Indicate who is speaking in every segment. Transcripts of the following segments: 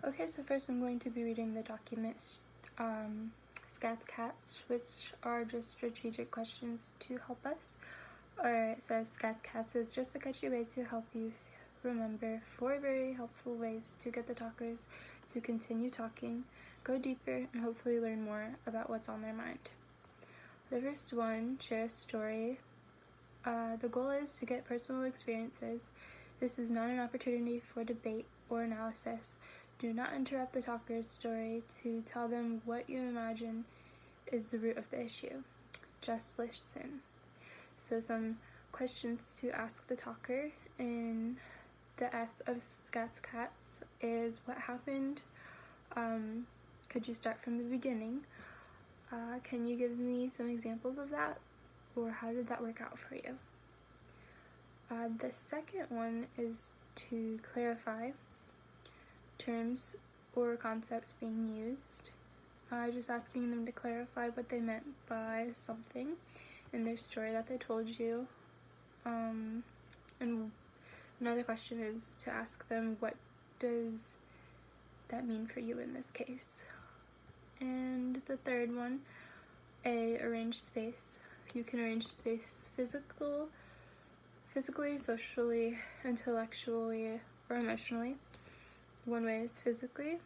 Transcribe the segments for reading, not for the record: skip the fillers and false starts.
Speaker 1: Okay, so first I'm going to be reading the document Scats Cats, which are just strategic questions to help us. Or it says Scats Cats is just a catchy way to help you remember 4 very helpful ways to get the talkers to continue talking, go deeper, and hopefully learn more about what's on their mind. The first one, share a story. The goal is to get personal experiences. This is not an opportunity for debate or analysis. Do not interrupt the talker's story to tell them what you imagine is the root of the issue. Just listen. So some questions to ask the talker in the S of Scats Cats is what happened? Could you start from the beginning? Can you give me some examples of that? Or how did that work out for you? The second one is to clarify terms or concepts being used. Just asking them to clarify what they meant by something in their story that they told you. And another question is to ask them, what does that mean for you in this case? And the third one, arrange space. You can arrange space physically, socially, intellectually, or emotionally. One way is physically,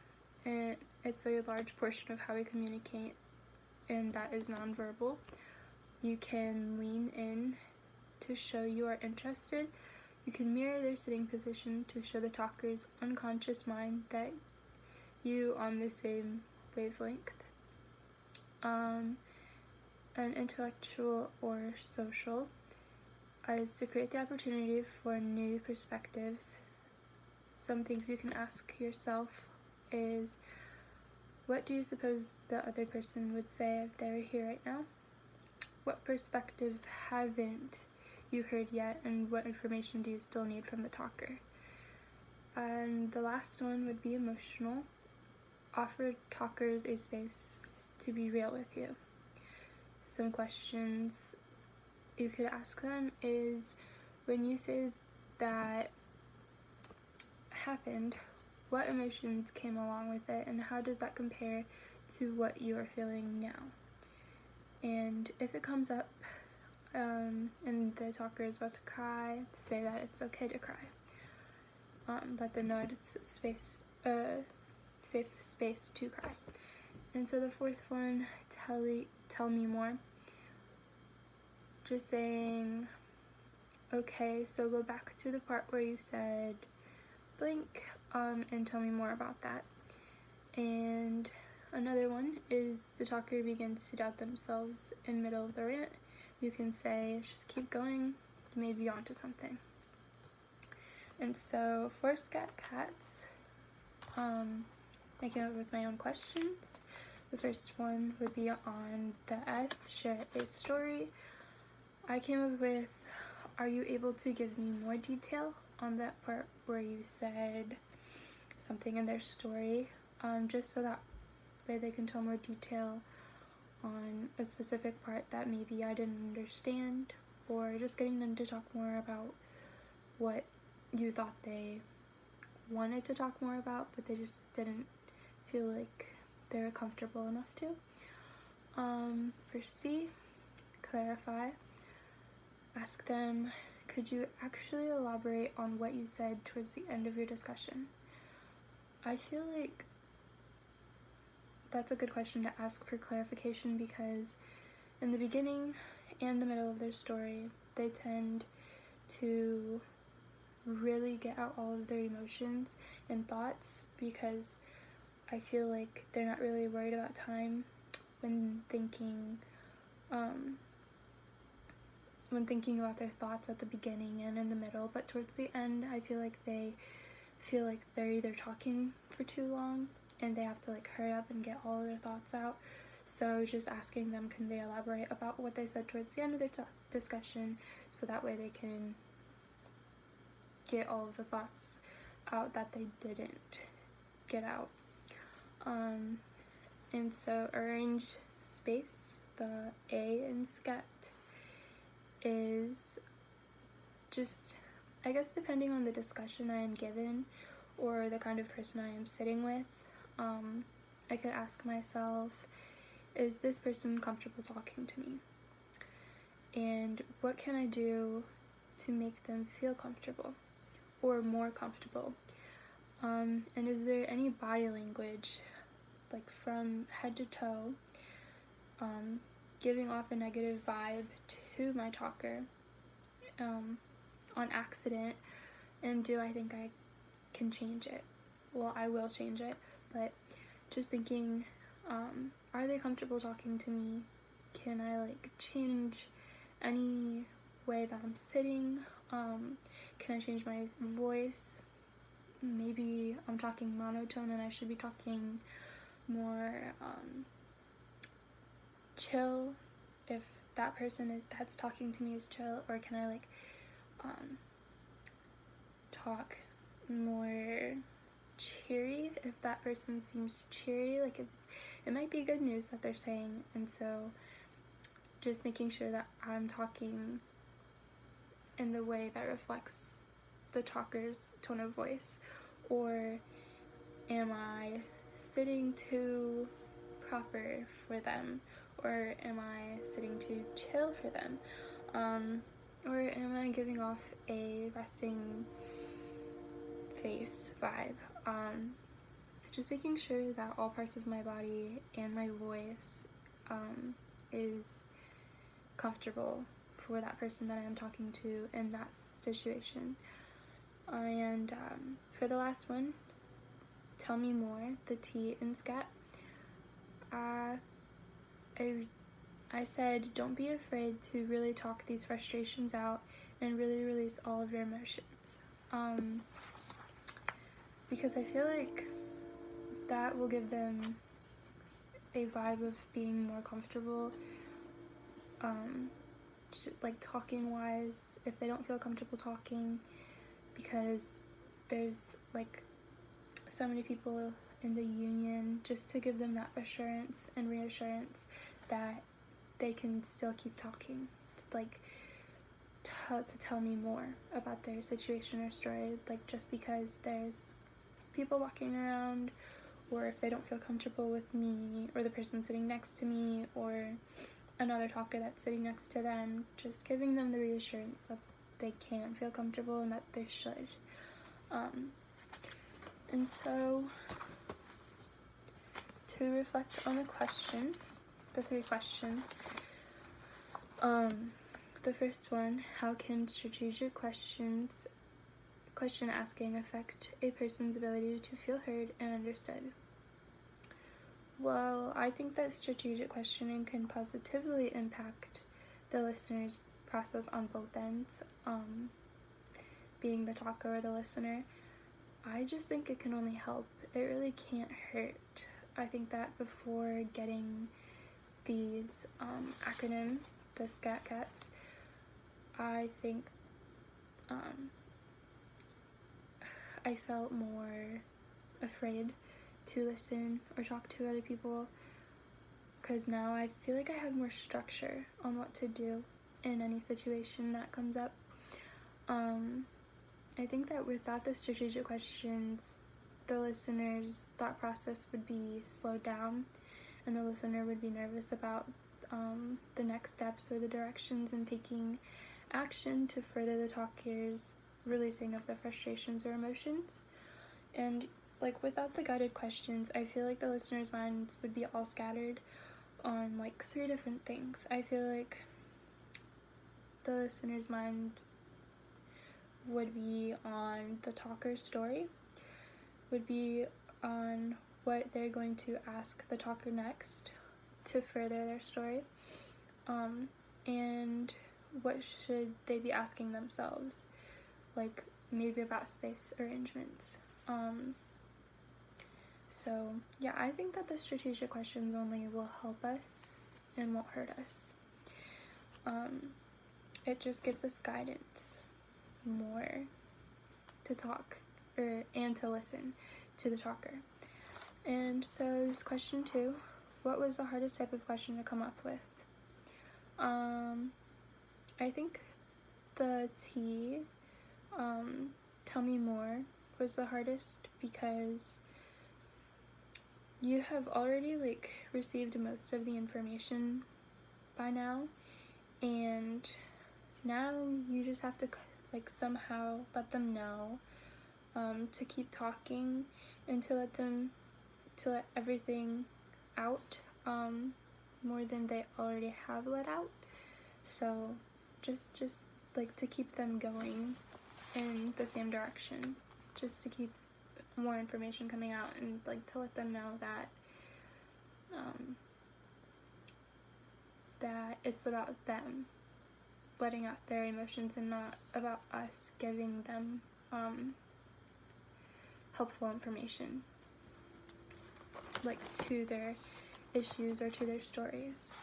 Speaker 1: and it's a large portion of how we communicate, and that is nonverbal. You can lean in to show you are interested. You can mirror their sitting position to show the talker's unconscious mind that you on the same wavelength. An intellectual or social is to create the opportunity for new perspectives. Some things you can ask yourself is, what do you suppose the other person would say if they were here right now? What perspectives haven't you heard yet, and what information do you still need from the talker? And the last one would be emotional. Offer talkers a space to be real with you. Some questions you could ask them is, when you say that happened, what emotions came along with it, and how does that compare to what you are feeling now? And if it comes up and the talker is about to cry, say that it's okay to cry. Let them know it's safe space to cry. And so the fourth one, tell me more. Just saying, okay, so go back to the part where you said blank, and tell me more about that. And another one is the talker begins to doubt themselves in the middle of the rant. You can say, just keep going, you may be onto something. And so for Scat Cats, I came up with my own questions. The first one would be on the S, share a story. I came up with, are you able to give me more detail on that part where you said something in their story, just so that way they can tell more detail on a specific part that maybe I didn't understand, or just getting them to talk more about what you thought they wanted to talk more about, but they just didn't feel like they were comfortable enough to. For C, clarify. Ask them, could you actually elaborate on what you said towards the end of your discussion? I feel like that's a good question to ask for clarification, because in the beginning and the middle of their story, they tend to really get out all of their emotions and thoughts, because I feel like they're not really worried about time when thinking about their thoughts at the beginning and in the middle, but towards the end I feel like they feel like they're either talking for too long and they have to like hurry up and get all of their thoughts out. So just asking them, can they elaborate about what they said towards the end of their discussion, so that way they can get all of the thoughts out that they didn't get out. And so arrange space, the A in Scat, is just, I guess depending on the discussion I am given or the kind of person I am sitting with. I could ask myself, is this person comfortable talking to me? And what can I do to make them feel comfortable or more comfortable? And is there any body language, like from head to toe, giving off a negative vibe to my talker on accident? And do I think I can change it? Well, I will change it, but just thinking, are they comfortable talking to me? Can I like change any way that I'm sitting? Can I change my voice? Maybe I'm talking monotone and I should be talking more chill if that person that's talking to me is chill, or can I like talk more cheery if that person seems cheery? Like it might be good news that they're saying, and so just making sure that I'm talking in the way that reflects the talker's tone of voice. Or am I sitting too proper for them, or am I sitting too chill for them, or am I giving off a resting face vibe? Just making sure that all parts of my body and my voice is comfortable for that person that I am talking to in that situation. And for the last one, tell me more, the T in SCAT. I said, don't be afraid to really talk these frustrations out and really release all of your emotions. Because I feel like that will give them a vibe of being more comfortable, like talking wise, if they don't feel comfortable talking, because there's like so many people in the union, just to give them that assurance and reassurance that they can still keep talking, like to tell me more about their situation or story. Like just because there's people walking around, or if they don't feel comfortable with me or the person sitting next to me or another talker that's sitting next to them, just giving them the reassurance that they can feel comfortable and that they should. And so to reflect on the questions, the 3 questions, the first one, how can strategic question asking affect a person's ability to feel heard and understood? Well, I think that strategic questioning can positively impact the listener's process on both ends, being the talker or the listener. I just think it can only help. It really can't hurt. I think that before getting these acronyms, the SCAT cats, I think I felt more afraid to listen or talk to other people, because now I feel like I have more structure on what to do in any situation that comes up. I think that without the strategic questions, the listener's thought process would be slowed down, and the listener would be nervous about the next steps or the directions and taking action to further the talker's releasing of the frustrations or emotions. And like without the guided questions, I feel like the listener's minds would be all scattered on like 3 different things. I feel like the listener's mind would be on the talker's story, would be on what they're going to ask the talker next to further their story, and what should they be asking themselves, like maybe about space arrangements. So yeah, I think that the strategic questions only will help us and won't hurt us. It just gives us guidance more to talk and to listen to the talker. And so question 2, what was the hardest type of question to come up with? I think the T, tell me more, was the hardest, because you have already like received most of the information by now, and now you just have to like somehow let them know to keep talking, and to let everything out more than they already have let out. So just like to keep them going in the same direction, just to keep more information coming out, and like to let them know that that it's about them letting out their emotions, and not about us giving them helpful information like to their issues or to their stories.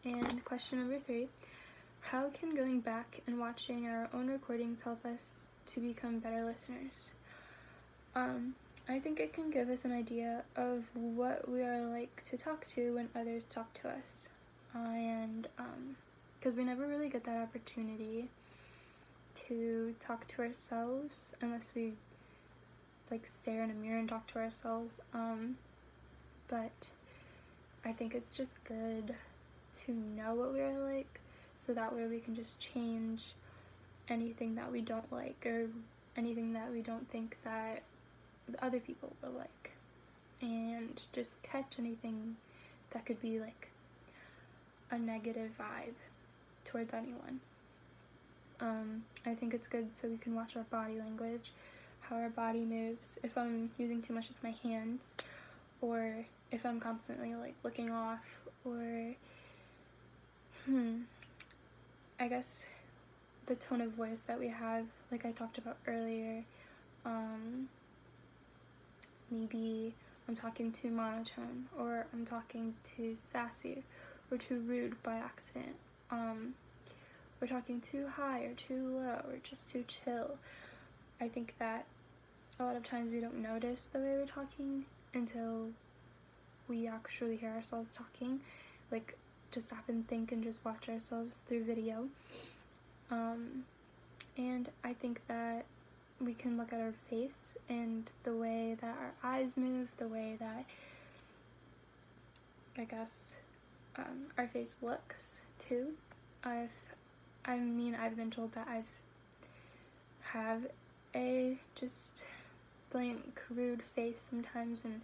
Speaker 1: And question number 3, how can going back and watching our own recordings help us to become better listeners? I think it can give us an idea of what we are like to talk to when others talk to us, and because we never really get that opportunity to talk to ourselves unless we like stare in a mirror and talk to ourselves. But I think it's just good to know what we're like, so that way we can just change anything that we don't like, or anything that we don't think that the other people will like, and just catch anything that could be like a negative vibe towards anyone. I think it's good so we can watch our body language, how our body moves, if I'm using too much of my hands, or if I'm constantly like looking off, or I guess the tone of voice that we have, like I talked about earlier. Maybe I'm talking too monotone, or I'm talking too sassy, or too rude by accident. We're talking too high or too low, or just too chill. I think that a lot of times we don't notice the way we're talking until we actually hear ourselves talking, like to stop and think and just watch ourselves through video. And I think that we can look at our face and the way that our eyes move, the way that I guess our face looks too. I've been told that I have a just blank, rude face sometimes, and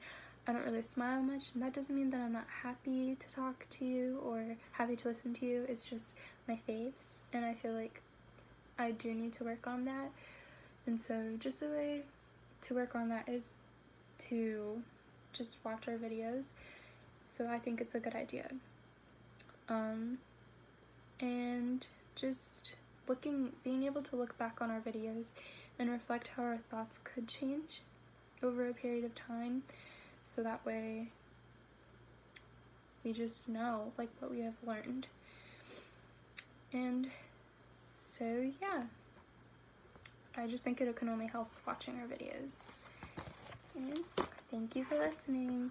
Speaker 1: I don't really smile much, and that doesn't mean that I'm not happy to talk to you or happy to listen to you. It's just my face, and I feel like I do need to work on that. And so just a way to work on that is to just watch our videos. So I think it's a good idea. And just being able to look back on our videos and reflect how our thoughts could change over a period of time, so that way we just know like what we have learned. And so yeah, I just think it can only help watching our videos. And thank you for listening.